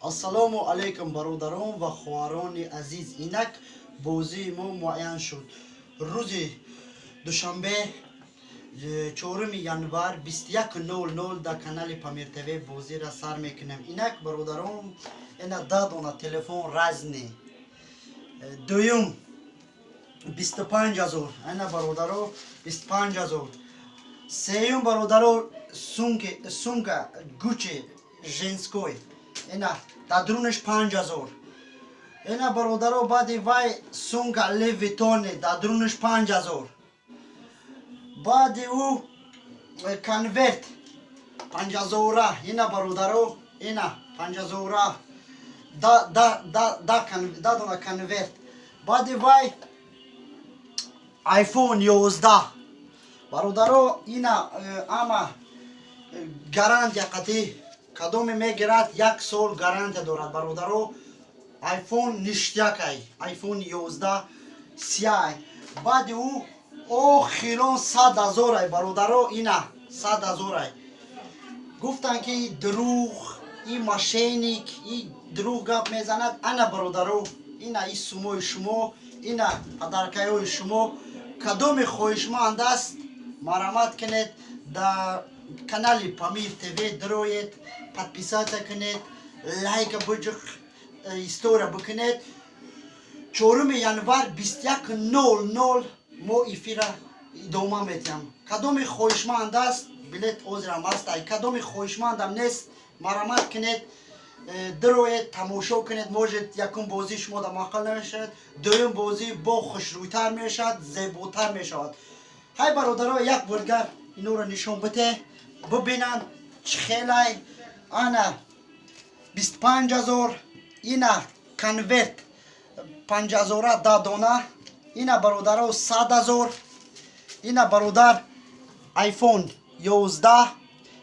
السلام علیکم برادران و خواهران عزیز. اینک بازی ما معین شد روز دوشنبه 4 ینور 21:00 در کانال پامیر تیوی بازی را سر میکنیم. اینک برادران اینا دادونا تلفن رزنی دویم 25,000. اینا برادران 25,000. سیوم برادران سونگا گوچی ژنسکوی اینا درونش 5,000. اینا برادران بعد وای سونگا لویتونه درونش 5,000. بعد او کنورت 5,000. اینا برادران اینا 5,000 دا دونا کنورت. بعد وای آیفون 11 برادران اینا اما گارانتی قطعی کدوم میگیرد 1 سال گارانتی دارد برادران. آیفون نشتیاکای آیفون 11 سیاه. بعد او خیلون 100,000 برادران. اینا 100,000 گفتن که دروغ این ماشینیک این دروغ گپ میزند. انا برادران اینا این سوموی شما اینا پدرکای شما کدوم خواهشمند است مرحمت کنید در کانال پامیر تیوی دروید подписаться کنید لایک بجخ استوری بکنید. 4 ینور 21:00 ما افیر ادامه میتیم. کدوم خواهشمند است بلیت عذرم است کدوم خواهشمندم نیست مرحمت کنید دروید تماشا کنید. موجود یکم بازی شما در مقال نمیشد دویم بازی با خوشرویتر میشد زیباتر میشود. های برادران یک بارگر اینو رو نشون بده ببینن چه خیلی. انا 25,000 اینا کنورت 5,000 دادونه. اینا برادران 100,000. اینا برادر آیفون 11.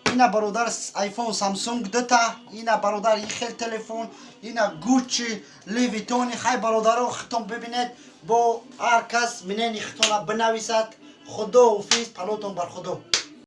اینا برادر آیفون سامسونگ دوتا. اینا برادر این خیلی تلفن. اینا گوچی لیویتونی. خیلی برادران ختم ببینید با هر کس منین ختم بنویسد. خدا حافظ. پلوتون بر خدا.